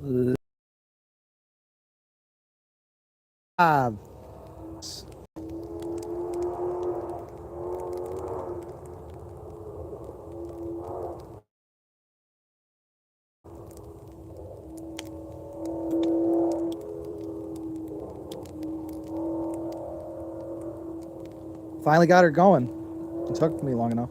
Ah, finally got her going. It took me long enough.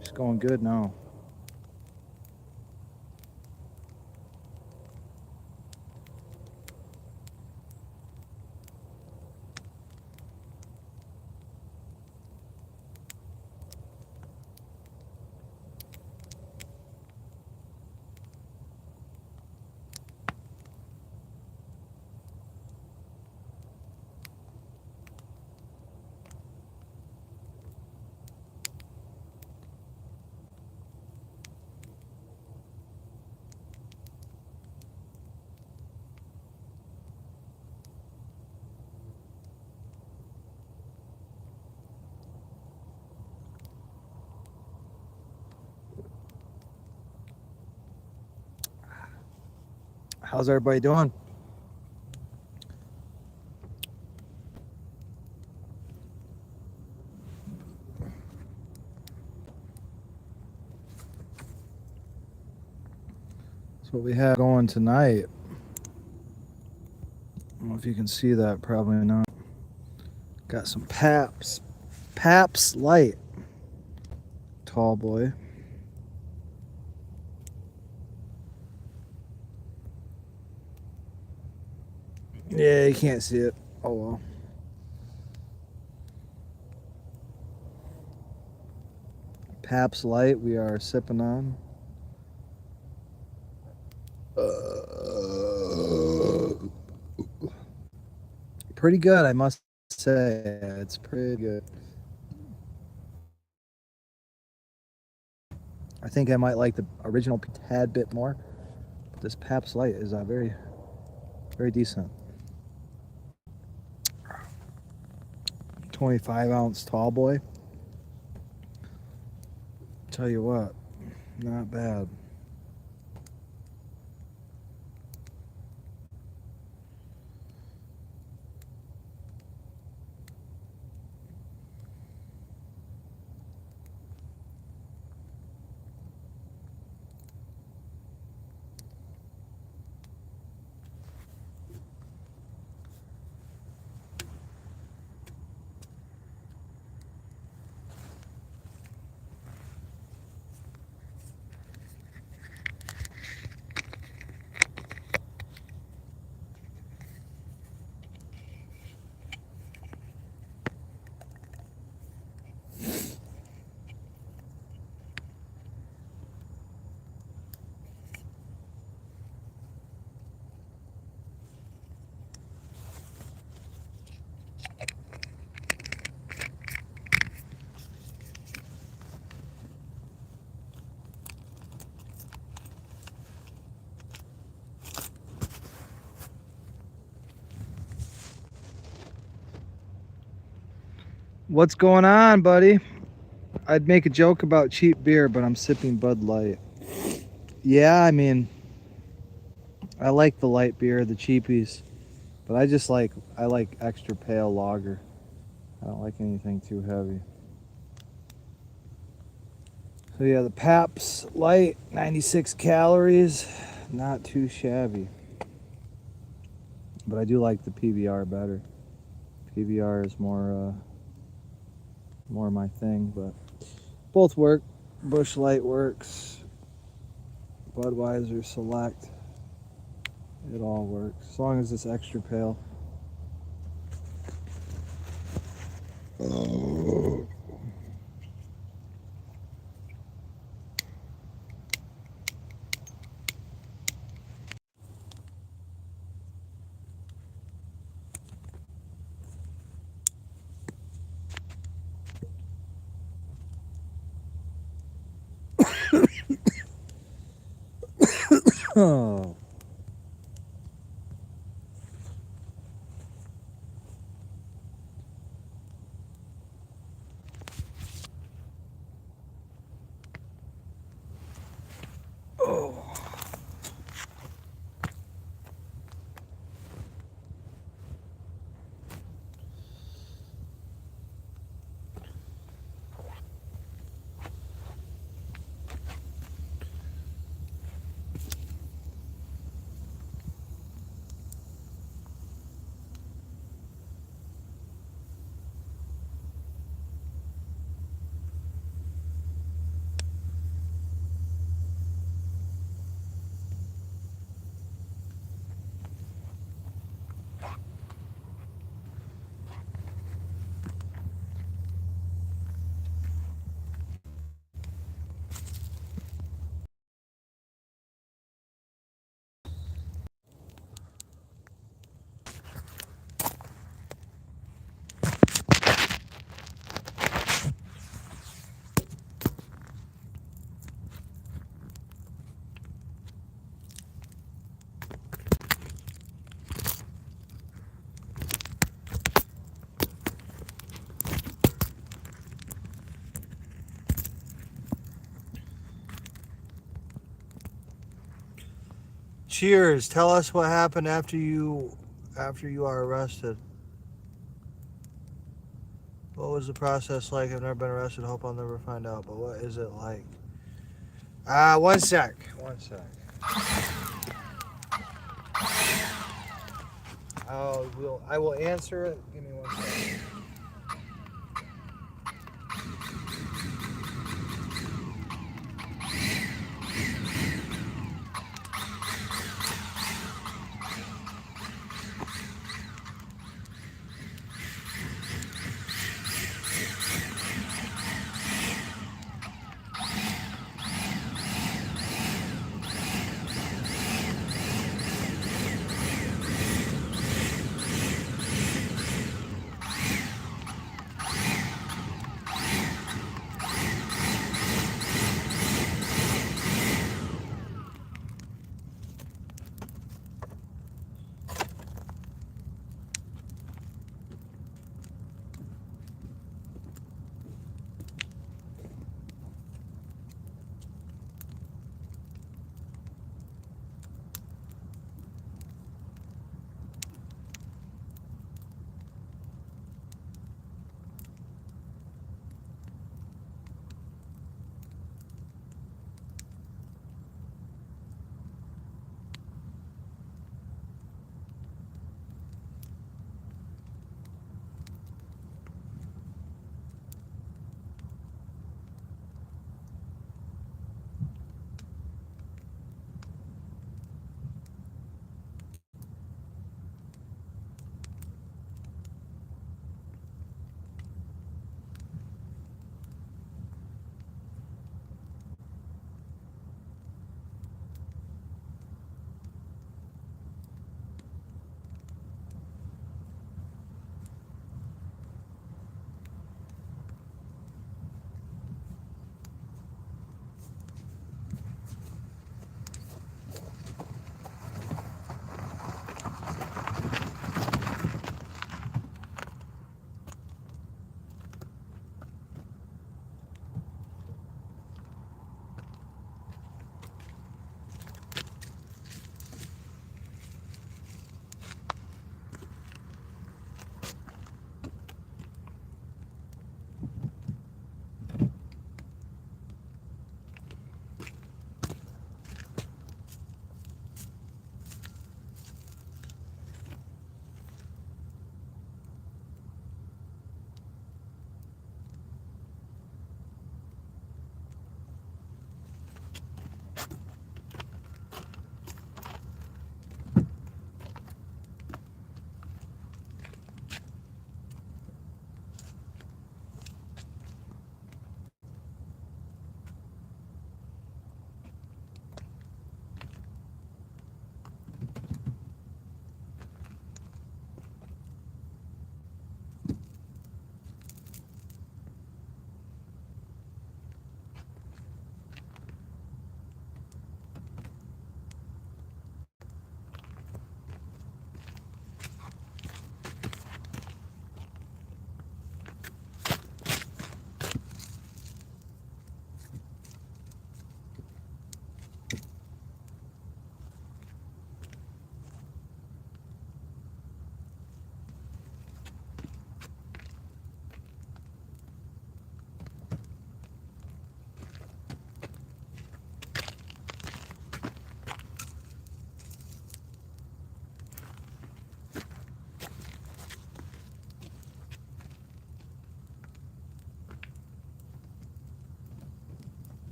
She's going good now. How's everybody doing? That's what we have going tonight. I don't know if you can see that. Probably not. Got some Paps Light. Tall boy. Yeah, you can't see it. Oh well. Paps Light we are sipping on. Pretty good, I must say. It's pretty good. I think I might like the original tad bit more. But this Paps Light is very, very decent. 25-ounce tall boy. Tell you what, not bad. What's going on, buddy? I'd make a joke about cheap beer, but I'm sipping Bud Light. Yeah, I mean, I like the light beer, the cheapies, but I like extra pale lager. I don't like anything too heavy. So yeah, the Paps Light, 96 calories, not too shabby. But I do like the PBR better. PBR is more my thing, but both work. Busch Light works. Budweiser Select. It all works as long as it's extra pale. Oh. Oh. Cheers. Tell us what happened after you are arrested. What was the process like? I've never been arrested. Hope I'll never find out. But what is it like? One sec. One sec. I will answer it. Give me one sec.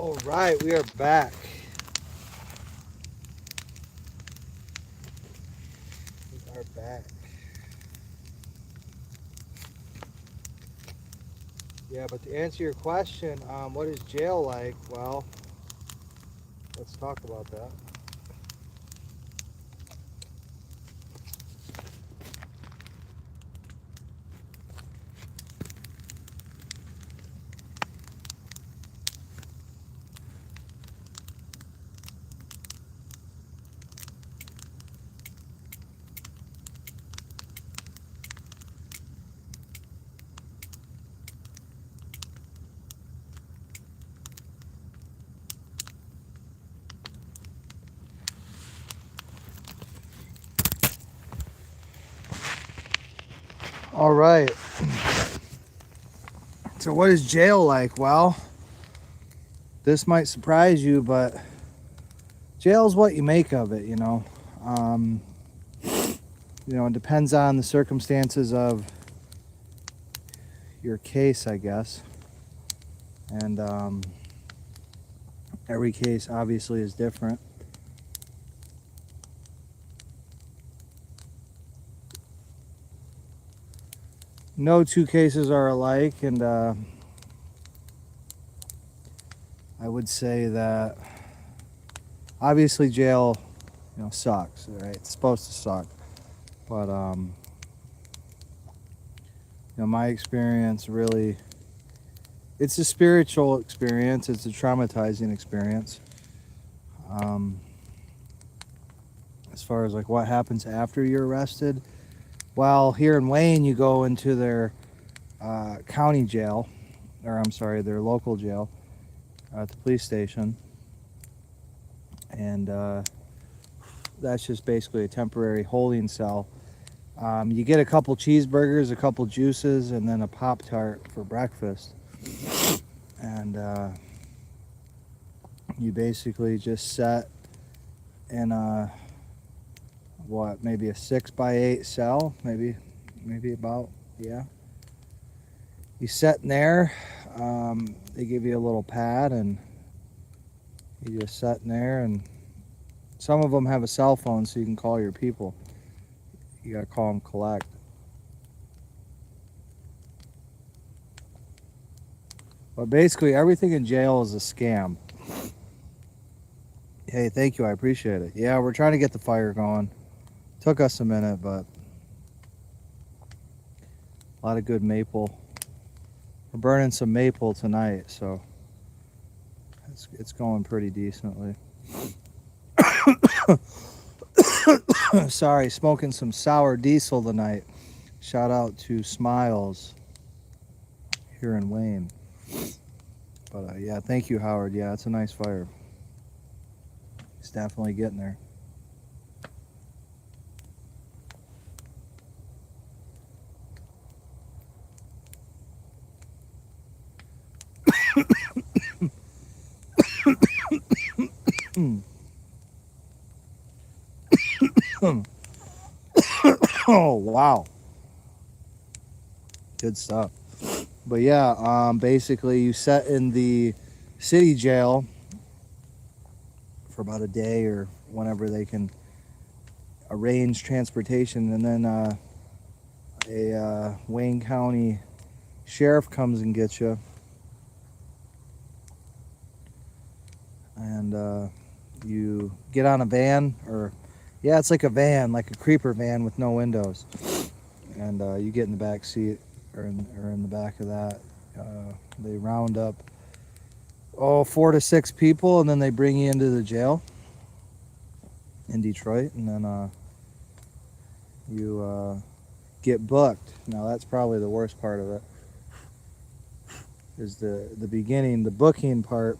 All right, we are back. We are back. Yeah, but to answer your question, what is jail like? Well, let's talk about that. All right. So what is jail like? Well, this might surprise you, but jail is what you make of it, you know. It depends on the circumstances of your case, I guess. And every case obviously is different. No two cases are alike, and I would say that obviously jail, sucks, right? It's supposed to suck, but my experience really, it's a spiritual experience. It's a traumatizing experience. As far as like what happens after you're arrested, well, here in Wayne, you go into their county jail, or I'm sorry, their local jail at the police station, and that's just basically a temporary holding cell. You get a couple cheeseburgers, a couple juices, and then a Pop-Tart for breakfast. And you basically just set in a, maybe a 6x8 cell, maybe about, yeah. You sit in there, they give you a little pad, and you just sit in there, and some of them have a cell phone so you can call your people. You gotta call them collect. But basically everything in jail is a scam. Hey, thank you, I appreciate it. Yeah, we're trying to get the fire going. Took us a minute, but a lot of good maple. We're burning some maple tonight, so it's going pretty decently. Sorry, smoking some sour diesel tonight. Shout out to Smiles here in Wayne. But yeah, thank you, Howard. Yeah, it's a nice fire. It's definitely getting there. Oh, wow. Good stuff. But yeah, basically you sit in the city jail for about a day or whenever they can arrange transportation, and then a Wayne County sheriff comes and gets you, and you get on a van, or yeah, it's like a van, like a creeper van with no windows, and you get in the back seat, or in the back of that. They round up 4 to 6 people, and then they bring you into the jail in Detroit, and then you get booked. Now that's probably the worst part of it, is the beginning, the booking part.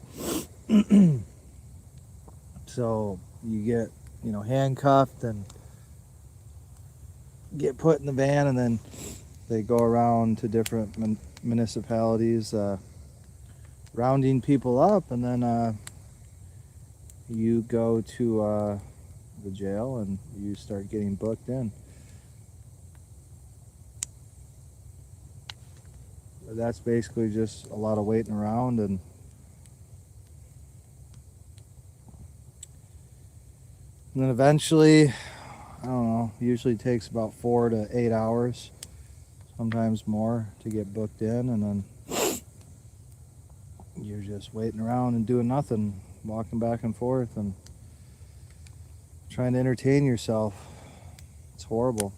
So you get handcuffed and get put in the van, and then they go around to different municipalities, rounding people up, and then you go to the jail and you start getting booked in. That's basically just a lot of waiting around, and And then eventually, I don't know, usually takes about 4 to 8 hours, sometimes more, to get booked in. And then you're just waiting around and doing nothing, walking back and forth and trying to entertain yourself. It's horrible.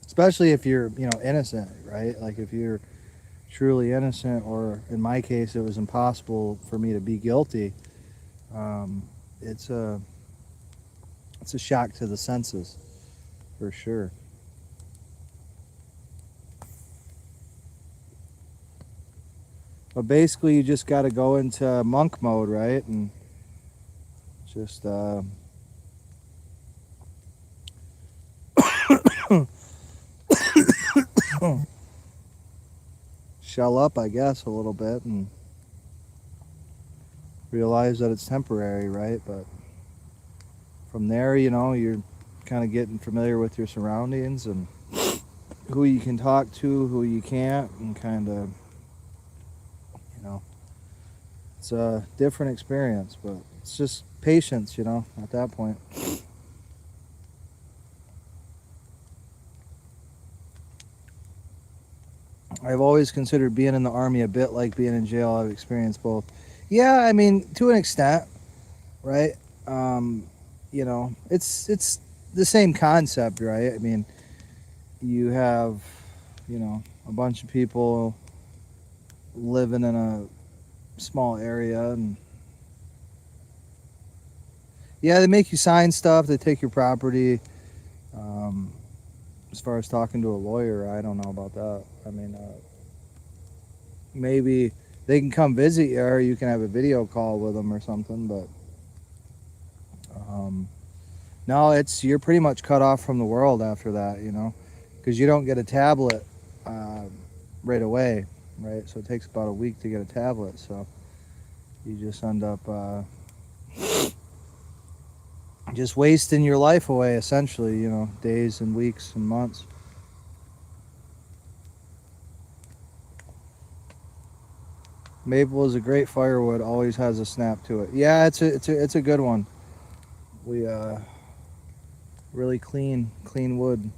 Especially if you're, innocent, right? Like if you're truly innocent, or in my case, it was impossible for me to be guilty. Um, it's a shock to the senses, for sure. But basically, you just got to go into monk mode, right? And just shell up, I guess, a little bit and realize that it's temporary, right? But from there, you're kind of getting familiar with your surroundings and who you can talk to, who you can't, and kind of, you know, it's a different experience, but it's just patience, at that point. I've always considered being in the army a bit like being in jail. I've experienced both. Yeah, I mean, to an extent, right? Um, it's the same concept, right? I mean, you have, a bunch of people living in a small area, and yeah, they make you sign stuff. They take your property. Um, as far as talking to a lawyer, I don't know about that. I mean, maybe they can come visit you, or you can have a video call with them or something. But um, no, you're pretty much cut off from the world after that, because you don't get a tablet uh, right away, right? So it takes about a week to get a tablet. So you just end up just wasting your life away, essentially, days and weeks and months. Maple is a great firewood, always has a snap to it. Yeah, it's a good one. We really clean wood.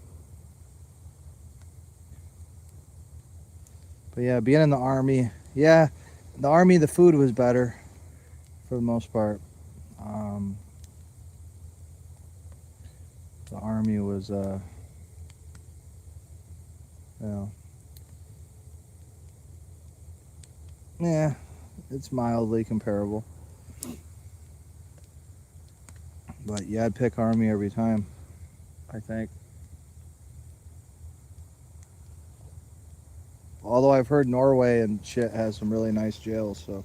But yeah, being in the army, yeah, the army, the food was better for the most part. Um, the army was, you know, yeah, it's mildly comparable. But yeah, I'd pick army every time, I think. Although I've heard Norway and shit has some really nice jails, so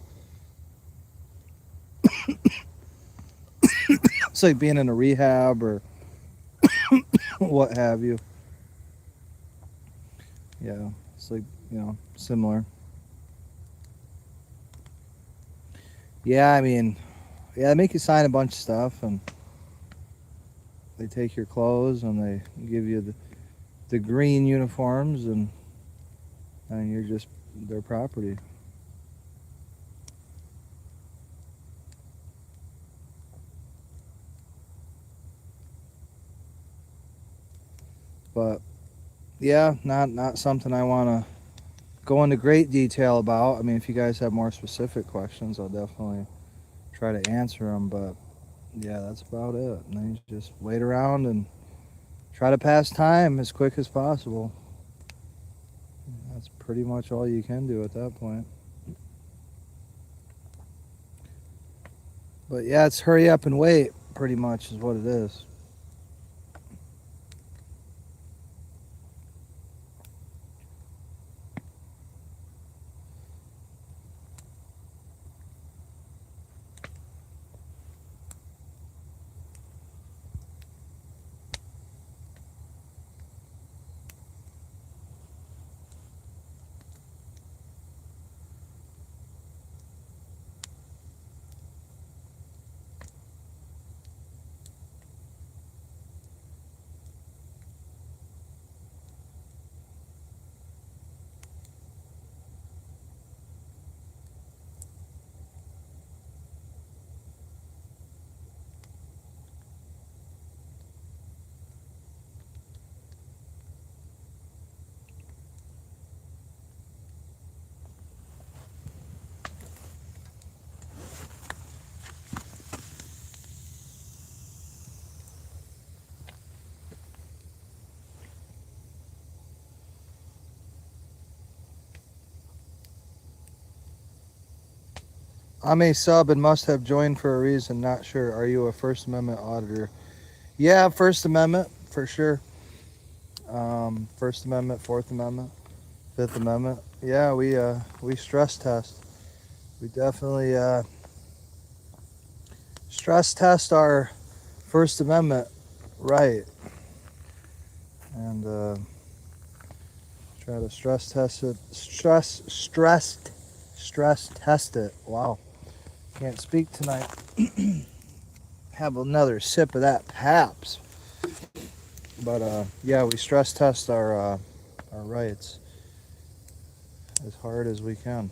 it's like being in a rehab or what have you. Yeah, it's like, similar. Yeah, I mean, yeah, they make you sign a bunch of stuff, and they take your clothes and they give you the green uniforms, and you're just their property. But yeah, not something I want to go into great detail about. I mean, if you guys have more specific questions, I'll definitely try to answer them. But yeah, that's about it. And then you just wait around and try to pass time as quick as possible. That's pretty much all you can do at that point. But yeah, it's hurry up and wait, pretty much is what it is. I'm a sub and must have joined for a reason. Not sure. Are you a First Amendment auditor? Yeah, First Amendment for sure. First Amendment, Fourth Amendment, Fifth Amendment. Yeah, we stress test. We definitely stress test our First Amendment right, and try to stress test it. Stress test it. Wow, can't speak tonight. Have another sip of that Paps. But yeah, we stress test our rights as hard as we can.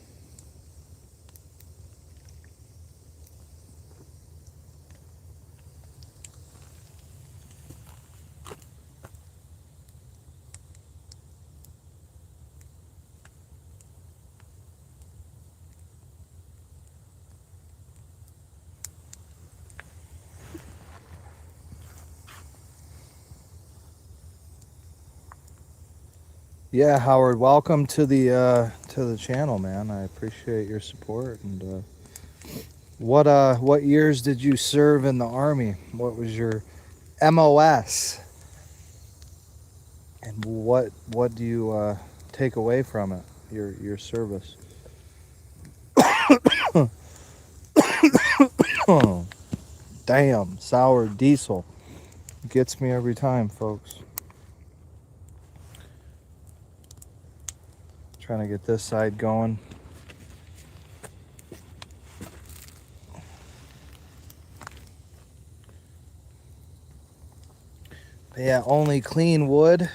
Yeah, Howard, welcome to the channel, man. I appreciate your support. And what years did you serve in the Army? What was your MOS? And what do you take away from it? Your service. Oh, damn, sour diesel gets me every time, folks. Trying to get this side going. But yeah, only clean wood.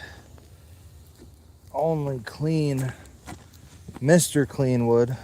Only clean Mr. Cleanwood.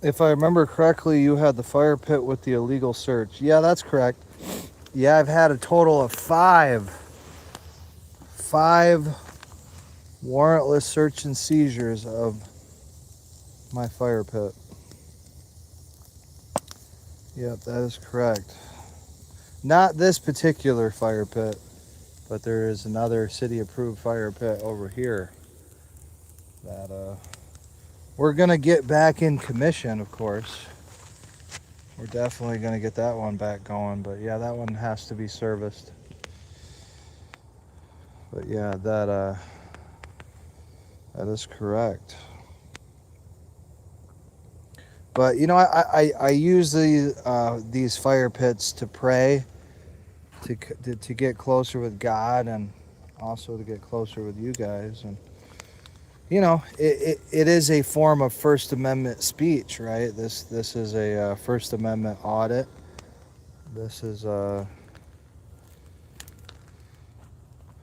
If I remember correctly, you had the fire pit with the illegal search. Yeah, that's correct. Yeah, I've had a total of five warrantless search and seizures of my fire pit. Yep, that is correct. Not this particular fire pit, but there is another city-approved fire pit over here that we're gonna get back in commission, of course. We're definitely gonna get that one back going, but yeah, that one has to be serviced. But yeah, that is correct. But you know, I use these fire pits to pray, to get closer with God, and also to get closer with you guys. And you know, it is a form of First Amendment speech, right? This is a First Amendment audit. This is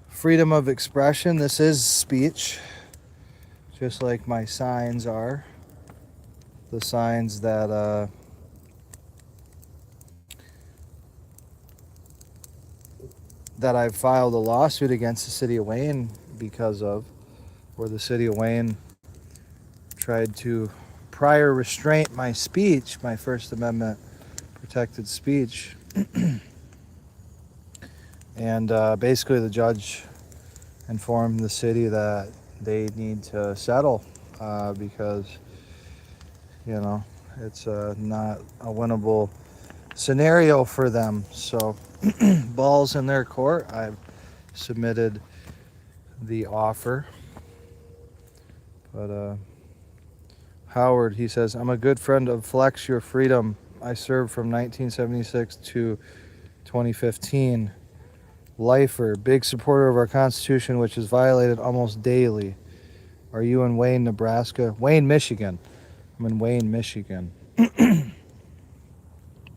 freedom of expression. This is speech, just like my signs are. The signs that I've filed a lawsuit against the city of Wayne because of, where the city of Wayne tried to prior restraint my speech, my First Amendment protected speech. And basically the judge informed the city that they need to settle because, you know, it's not a winnable scenario for them. So ball's in their court. I've submitted the offer. But Howard, he says, I'm a good friend of Flex Your Freedom. I served from 1976 to 2015. Lifer, big supporter of our Constitution, which is violated almost daily. Are you in Wayne, Nebraska? Wayne, Michigan. I'm in Wayne, Michigan.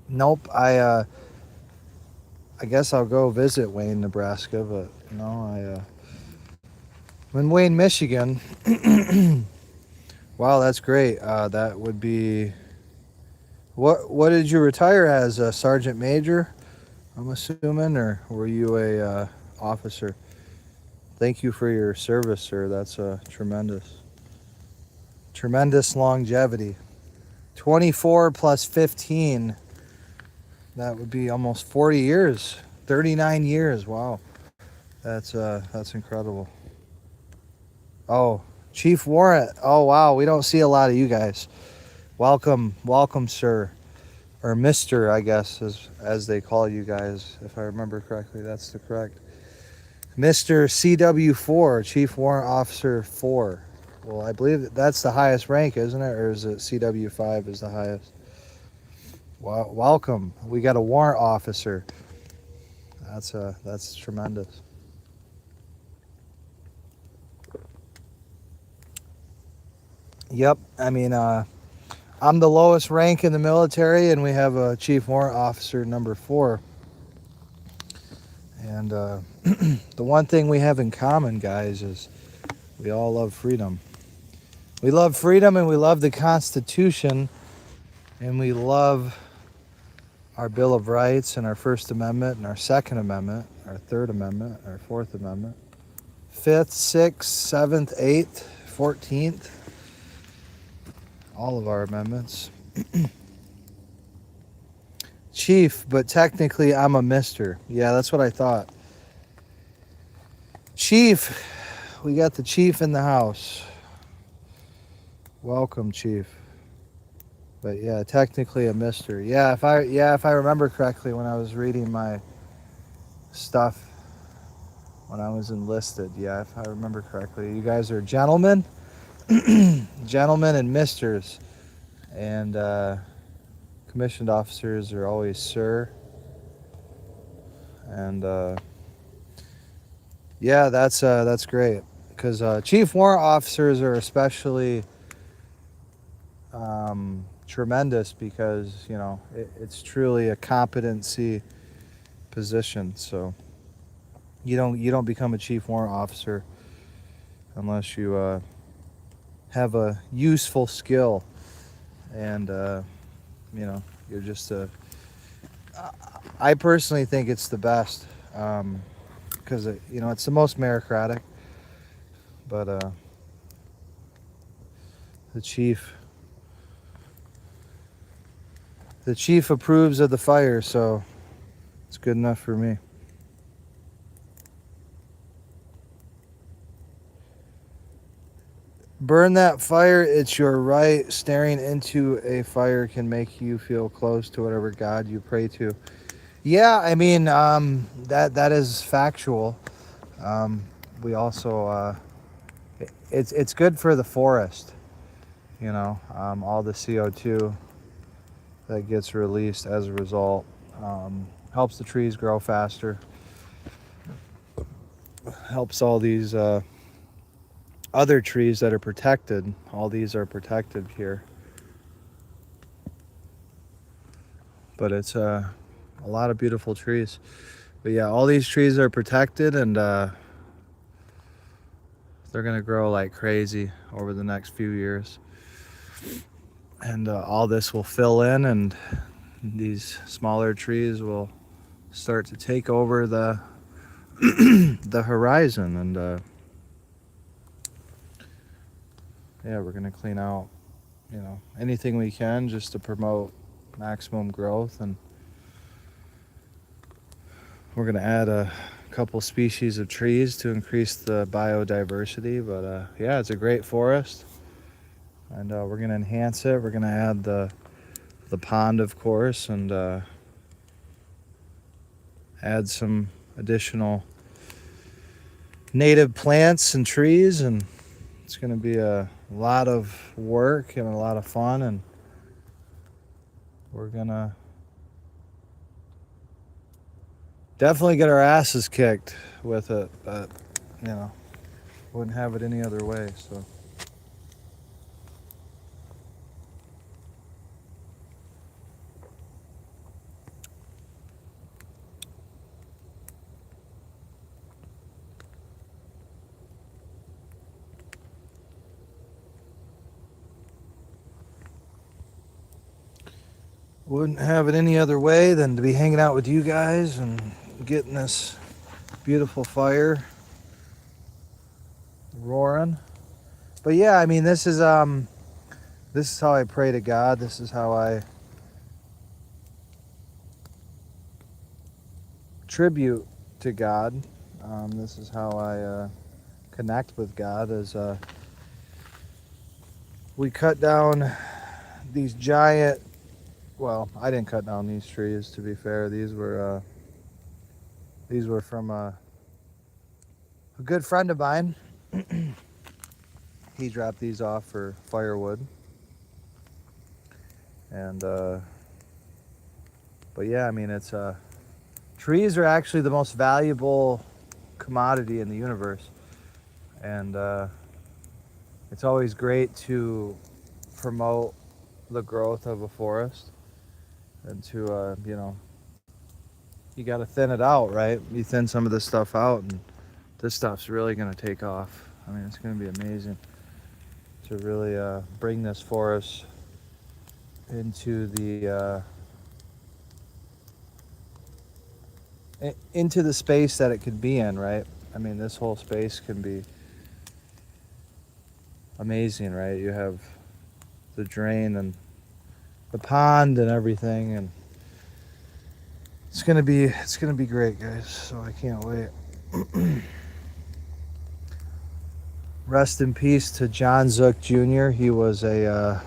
Nope. I guess I'll go visit Wayne, Nebraska, but no, I'm in Wayne, Michigan. Wow, that's great. That would be. What did you retire as? A sergeant major, I'm assuming, or were you a officer? Thank you for your service, sir. That's tremendous longevity. 24 plus 15. That would be almost 40 years. 39 years. Wow. That's incredible. Oh, Chief Warrant. Oh, wow. We don't see a lot of you guys. Welcome, sir. Or Mr., I guess, as they call you guys, if I remember correctly. That's the correct. Mr. CW4, Chief Warrant Officer 4. Well, I believe that's the highest rank, isn't it? Or is it CW5 is the highest? Well, welcome. We got a warrant officer. That's tremendous. Yep. I mean, I'm the lowest rank in the military, and we have a Chief Warrant Officer number 4. And the one thing we have in common, guys, is we all love freedom. We love freedom, and we love the Constitution, and we love our Bill of Rights and our First Amendment and our Second Amendment, our Third Amendment, our Fourth Amendment, Fifth, Sixth, Seventh, Eighth, 14th, all of our amendments. Chief, but technically I'm a mister. Yeah, that's what I thought. Chief, we got the chief in the house. Welcome, Chief. But yeah, technically a mister. Yeah, if I remember correctly, when I was reading my stuff when I was enlisted, yeah, if I remember correctly, you guys are gentlemen, gentlemen and misters, and commissioned officers are always sir. And yeah, that's great, because Chief Warrant Officers are especially tremendous, because it's truly a competency position. So you don't become a Chief Warrant Officer unless you have a useful skill, and you're just I personally think it's the best, because it's the most meritocratic. But the chief approves of the fire, so it's good enough for me. Burn that fire, it's your right. Staring into a fire can make you feel close to whatever God you pray to. Yeah, I mean, that is factual. We also, it's good for the forest, all the CO2 that gets released as a result. Helps the trees grow faster. Helps all these other trees that are protected. All these are protected here. But it's a lot of beautiful trees. But yeah, all these trees are protected, and they're gonna grow like crazy over the next few years. And all this will fill in, and these smaller trees will start to take over the the horizon. And yeah, we're gonna clean out anything we can just to promote maximum growth. And we're gonna add a couple species of trees to increase the biodiversity. But yeah, it's a great forest, and we're gonna enhance it. We're gonna add the pond, of course, and add some additional native plants and trees. And it's gonna be a lot of work and a lot of fun, and we're gonna definitely get our asses kicked with it, but wouldn't have it any other way. So Wouldn't have it any other way than to be hanging out with you guys and getting this beautiful fire roaring. But yeah, I mean, this is how I pray to God. This is how I tribute to God. This is how I connect with God. As we cut down these giant. Well, I didn't cut down these trees. To be fair, these were from a good friend of mine. He dropped these off for firewood, and but yeah, I mean, it's trees are actually the most valuable commodity in the universe, and it's always great to promote the growth of a forest and to you got to thin it out, right? You thin some of this stuff out, and this stuff's really going to take off. I mean, it's going to be amazing to really bring this forest into the space that it could be in, right? I mean, this whole space can be amazing, right? You have the drain and the pond and everything, and it's gonna be great, guys. So I can't wait. Rest in peace to John Zook Jr. He was a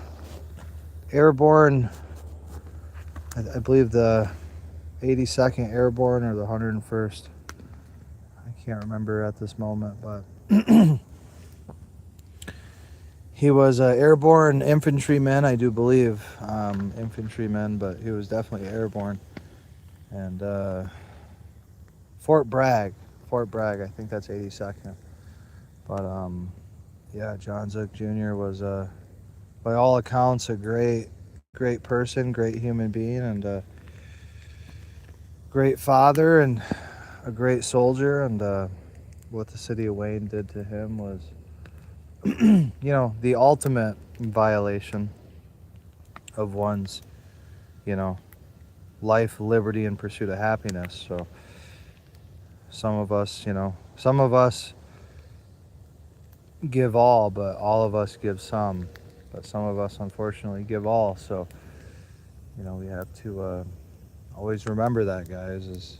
airborne, I believe the 82nd Airborne or the 101st. I can't remember at this moment, but he was an airborne infantryman, I do believe, infantryman, but he was definitely airborne. And Fort Bragg, I think that's 82nd. But yeah, John Zook Jr. was, by all accounts, a great person, great human being, and a great father, and a great soldier. And what the city of Wayne did to him was, the ultimate violation of one's, life, liberty, and pursuit of happiness. So some of us give all, but all of us give some. But some of us, unfortunately, give all. So, we have to always remember that, guys. Is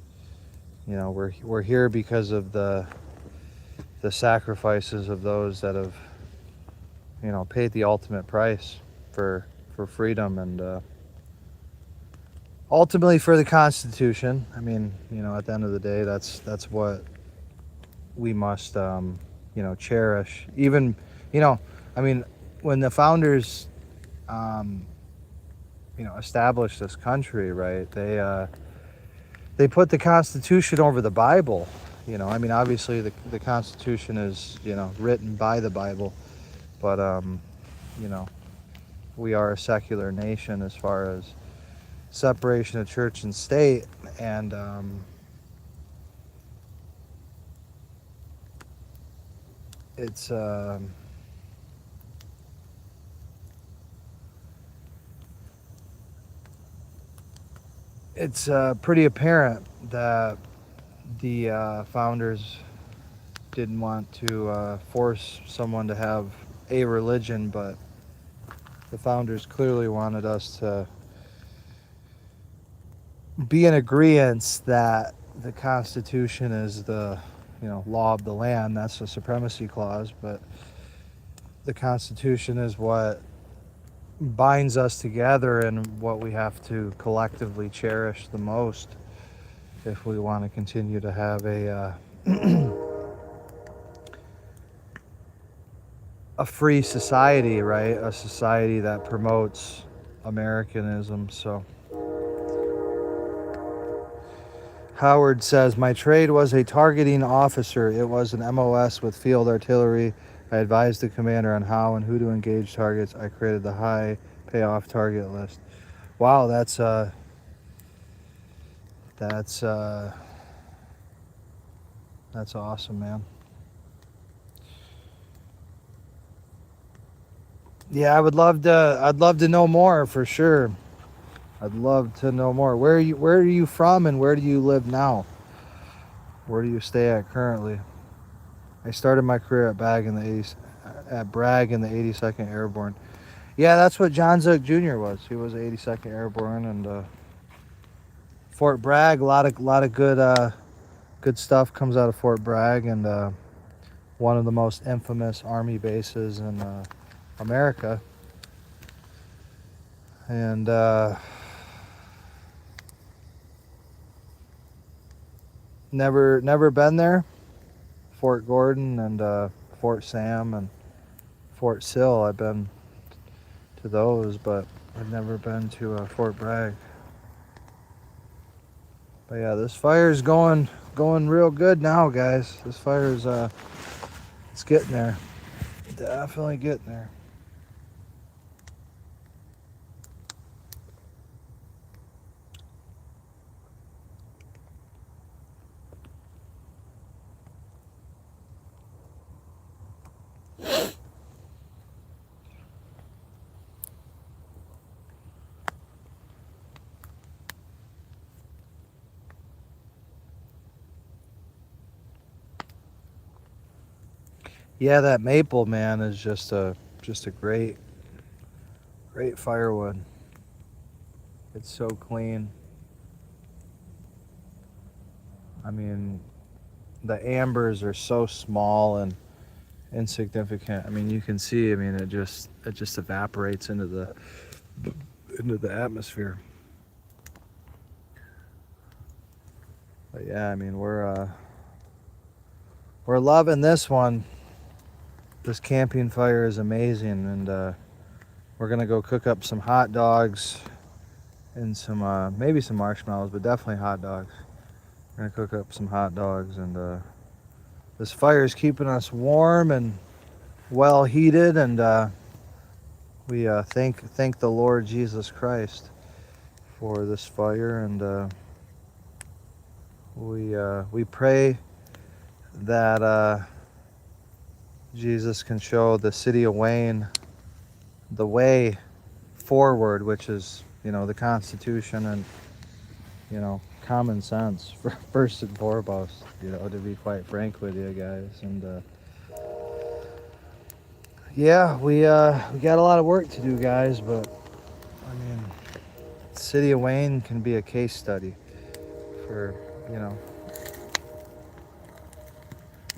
we're here because of the sacrifices of those that have paid the ultimate price for freedom, and ultimately for the Constitution. I mean, at the end of the day, that's what we must cherish. Even I mean, when the founders established this country, right, they put the Constitution over the Bible. I mean, obviously the Constitution is written by the Bible, but we are a secular nation as far as separation of church and state, and it's pretty apparent that the founders didn't want to force someone to have a religion, but the founders clearly wanted us to be in agreement that the Constitution is the law of the land. That's the supremacy clause, but the Constitution is what binds us together and what we have to collectively cherish the most if we want to continue to have a a free society, right? A society that promotes Americanism. So Howard says, my trade was a targeting officer. It was an MOS with field artillery. I advised the commander on how and who to engage targets. I created the high payoff target list. Wow, that's awesome, man. Yeah, I'd love to know more for sure. I'd love to know more. Where are you from, and where do you live now? Where do you stay at currently? I started my career at Bragg in the 82nd Airborne. Yeah, that's what John Zook Jr. was. He was 82nd Airborne, and Fort Bragg. A lot of good stuff comes out of Fort Bragg, and one of the most infamous Army bases in America. And never been there. Fort Gordon and Fort Sam and Fort Sill. I've been to those, but I've never been to Fort Bragg. But yeah, this fire is going real good now, guys. This fire is it's getting there. Definitely getting there. Yeah, that maple, man, is just a great firewood. It's so clean. I mean, the ambers are so small and insignificant. I mean, you can see. I mean, it just evaporates into the atmosphere. But yeah, I mean, we're loving this one. This camping fire is amazing, and we're gonna go cook up some hot dogs and some maybe some marshmallows, but definitely hot dogs. We're gonna cook up some hot dogs, and this fire is keeping us warm and well heated, and we thank the Lord Jesus Christ for this fire, and we pray that Jesus can show the city of Wayne the way forward, which is, the Constitution and, common sense first and foremost, to be quite frank with you guys. And yeah, we got a lot of work to do, guys, but I mean, the city of Wayne can be a case study for,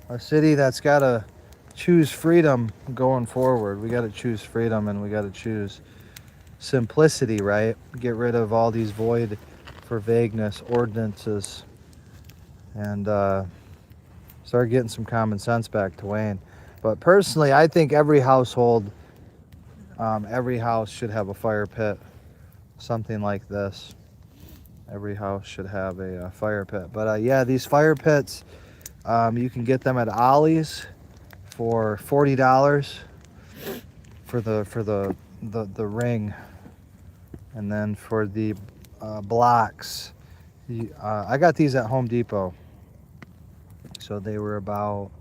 a city that's got to choose freedom going forward. We got to choose freedom, and we got to choose simplicity, right? Get rid of all these void for vagueness ordinances, and start getting some common sense back to Wayne. But personally, I think every house should have a fire pit, something like this. Every house should have a fire pit. But yeah, these fire pits, you can get them at Ollie's for $40 for the ring, and then for the blocks, I got these at Home Depot, so they were about,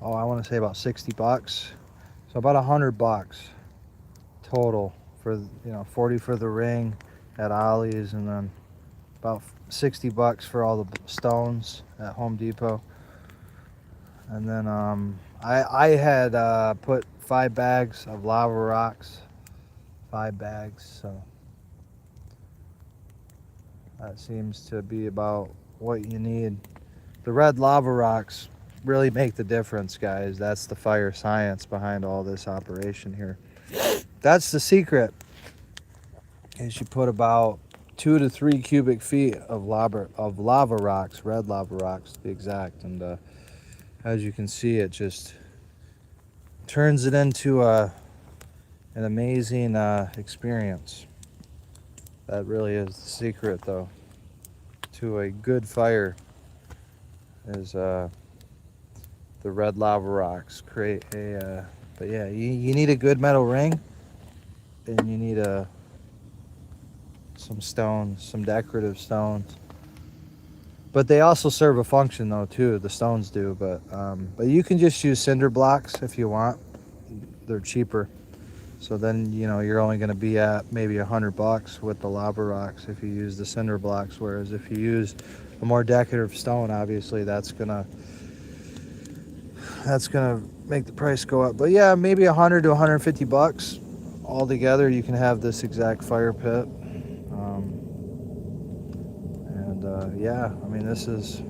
I want to say about $60, so about $100 total for, 40 for the ring at Ollie's, and then about $60 for all the stones at Home Depot. And then I had put 5 bags of lava rocks, 5 bags, so that seems to be about what you need. The red lava rocks really make the difference, guys. That's the fire science behind all this operation here. That's the secret, is you put about 2 to 3 cubic feet of lava rocks, red lava rocks to be exact, and as you can see, it just turns it into an amazing experience. That really is the secret, though, to a good fire, is the red lava rocks create a but yeah, you need a good metal ring, and you need some stones, some decorative stones. But they also serve a function, though, too. The stones do, but you can just use cinder blocks if you want. They're cheaper, So then, you know, you're only going to be at maybe $100 with the lava rocks if you use the cinder blocks. Whereas if you use a more decorative stone, obviously that's gonna make the price go up. But yeah, maybe 100 to 150 bucks altogether. You can have this exact fire pit. Yeah, I mean, this is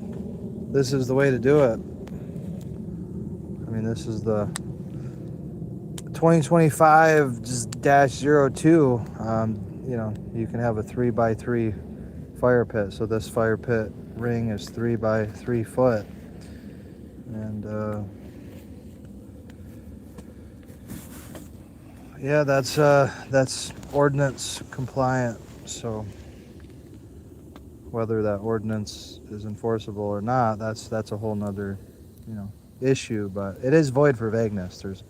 the way to do it. I mean, this is the 2025-02. You know, you can have a 3x3 fire pit. So this fire pit ring is 3x3 foot, and yeah, that's ordinance compliant. So whether that ordinance is enforceable or not, that's a whole nother, you know, issue. But it is void for vagueness. There's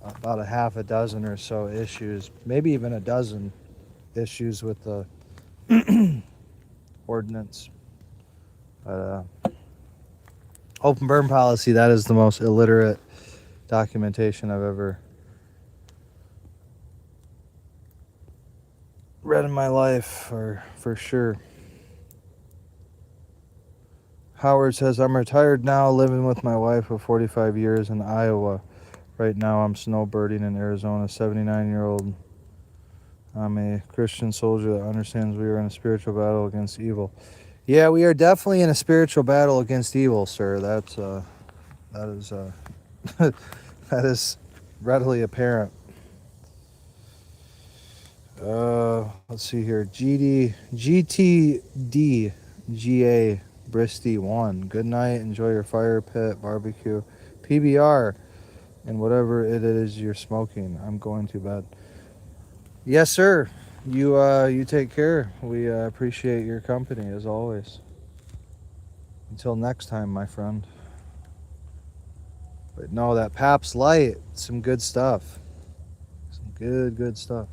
about a half a dozen or so issues, maybe even a dozen issues with the ordinance. Open burn policy, that is the most illiterate documentation I've ever read in my life, for sure. Howard says, I'm retired now, living with my wife of 45 years in Iowa. Right now I'm snowbirding in Arizona, 79-year-old. I'm a Christian soldier that understands we are in a spiritual battle against evil. Yeah, we are definitely in a spiritual battle against evil, sir. That is that is readily apparent. Let's see here. GTD GA Bristy 1. Good night. Enjoy your fire pit, barbecue, PBR, and whatever it is you're smoking. I'm going to bed. Yes, sir. You take care. We appreciate your company as always. Until next time, my friend. But no, that Pabst Light, some good stuff. Some good stuff.